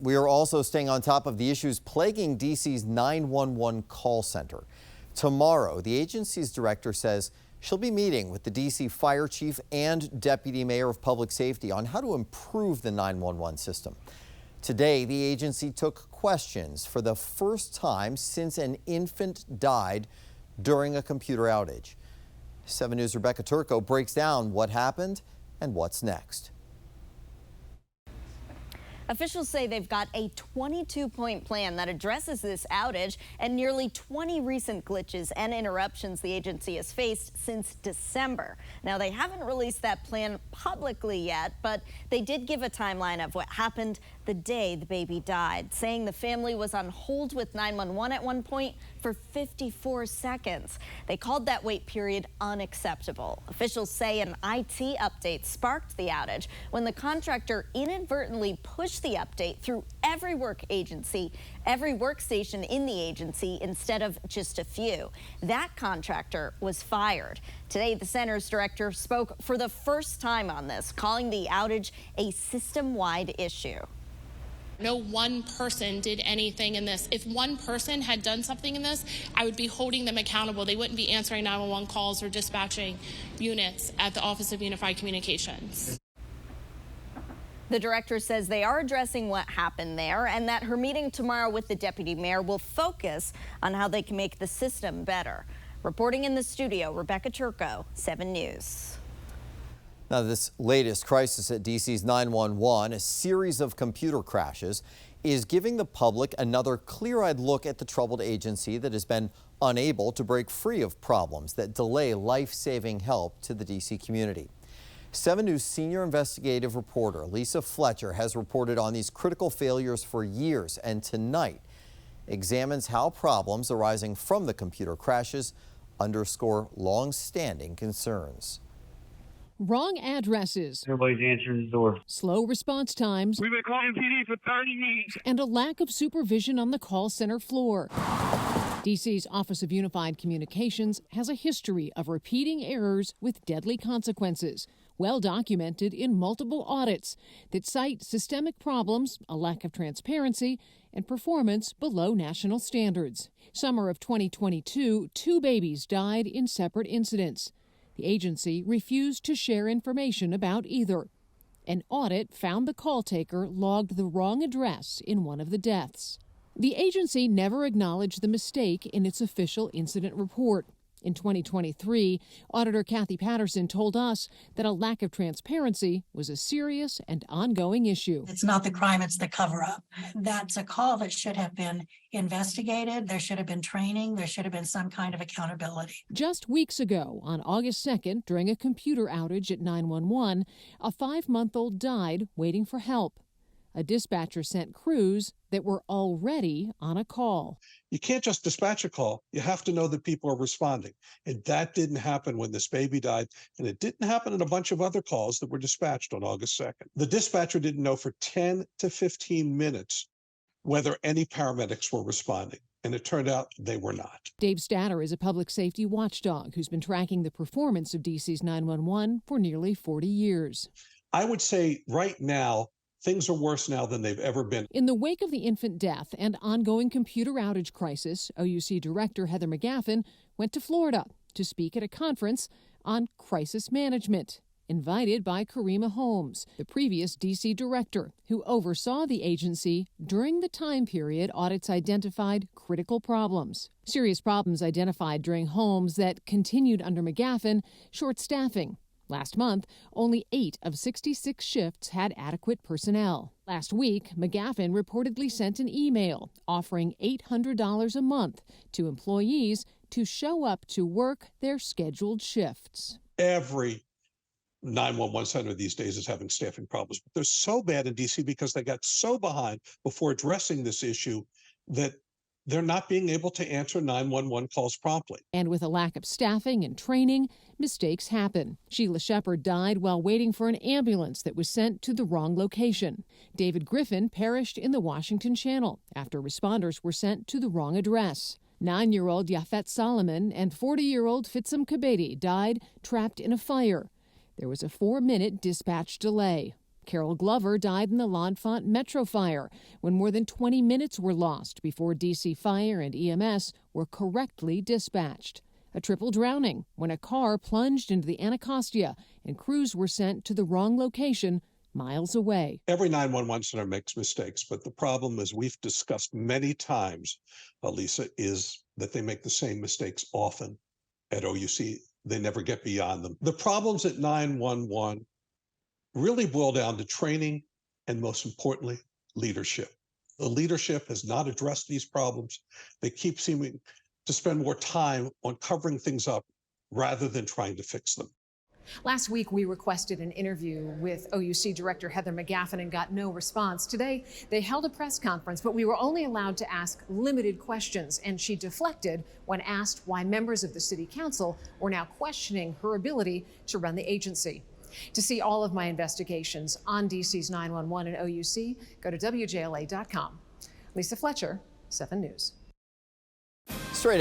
We are also staying on top of the issues plaguing D.C.'s 911 call center. Tomorrow, the agency's director says she'll be meeting with the D.C. fire chief and deputy mayor of public safety on how to improve the 911 system. Today, the agency took questions for the first time since an infant died during a computer outage. 7 News' Rebecca Turco breaks down what happened and what's next. Officials say they've got a 22-point plan that addresses this outage and nearly 20 recent glitches and interruptions the agency has faced since December. Now, they haven't released that plan publicly yet, but they did give a timeline of what happened the day the baby died, saying the family was on hold with 911 at one point for 54 seconds. They called that wait period unacceptable. Officials say an IT update sparked the outage when the contractor inadvertently pushed the update through every workstation in the agency instead of just a few. That contractor was fired. Today, the center's director spoke for the first time on this, calling the outage a system-wide issue. No one person did anything in this. If one person had done something in this, I would be holding them accountable. They wouldn't be answering 911 calls or dispatching units at the Office of Unified Communications. The director says they are addressing what happened there and that her meeting tomorrow with the deputy mayor will focus on how they can make the system better. Reporting in the studio, Rebecca Turco, 7 News. Now, this latest crisis at D.C.'s 911, a series of computer crashes, is giving the public another clear-eyed look at the troubled agency that has been unable to break free of problems that delay life-saving help to the D.C. community. 7 News senior investigative reporter Lisa Fletcher has reported on these critical failures for years, and tonight examines how problems arising from the computer crashes underscore long-standing concerns. Wrong addresses. Everybody's answering the door. Slow response times. We've been calling PD for 30 minutes. And a lack of supervision on the call center floor. DC's Office of Unified Communications has a history of repeating errors with deadly consequences, well documented in multiple audits that cite systemic problems, a lack of transparency, and performance below national standards. Summer of 2022, 2 babies died in separate incidents. The agency refused to share information about either. An audit found the call taker logged the wrong address in one of the deaths. The agency never acknowledged the mistake in its official incident report. In 2023, Auditor Kathy Patterson told us that a lack of transparency was a serious and ongoing issue. It's not the crime, it's the cover-up. That's a call that should have been investigated. There should have been training. There should have been some kind of accountability. Just weeks ago, on August 2nd, during a computer outage at 911, a 5-month-old died waiting for help. A dispatcher sent crews that were already on a call. You can't just dispatch a call. You have to know that people are responding. And that didn't happen when this baby died. And it didn't happen in a bunch of other calls that were dispatched on August 2nd. The dispatcher didn't know for 10 to 15 minutes whether any paramedics were responding. And it turned out they were not. Dave Statter is a public safety watchdog who's been tracking the performance of DC's 911 for nearly 40 years. I would say right now, things are worse now than they've ever been. In the wake of the infant death and ongoing computer outage crisis, OUC Director Heather McGaffin went to Florida to speak at a conference on crisis management, invited by Karima Holmes, the previous D.C. director who oversaw the agency during the time period audits identified critical problems. Serious problems identified during Holmes that continued under McGaffin: short staffing. Last month, only 8 of 66 shifts had adequate personnel. Last week, McGaffin reportedly sent an email offering $800 a month to employees to show up to work their scheduled shifts. Every 911 center these days is having staffing problems. But they're so bad in D.C. because they got so behind before addressing this issue that they're not being able to answer 911 calls promptly. And with a lack of staffing and training, mistakes happen. Sheila Shepard died while waiting for an ambulance that was sent to the wrong location. David Griffin perished in the Washington Channel after responders were sent to the wrong address. 9-year-old Yafet Solomon and 40-year-old Fitsum Kabedi died trapped in a fire. There was a 4-minute dispatch delay. Carol Glover died in the L'Enfant Metro fire when more than 20 minutes were lost before D.C. Fire and EMS were correctly dispatched. A triple drowning when a car plunged into the Anacostia and crews were sent to the wrong location miles away. Every 911 center makes mistakes, but the problem, as we've discussed many times, Lisa, is that they make the same mistakes often at OUC. They never get beyond them. The problems at 911 really boil down to training and, most importantly, leadership. The leadership has not addressed these problems. They keep seeming to spend more time on covering things up rather than trying to fix them. Last week, we requested an interview with OUC Director Heather McGaffin and got no response. Today, they held a press conference, but we were only allowed to ask limited questions, and she deflected when asked why members of the City Council were now questioning her ability to run the agency. To see all of my investigations on DC's 911 and OUC, go to WJLA.com. Lisa Fletcher, 7 News. Straight ahead.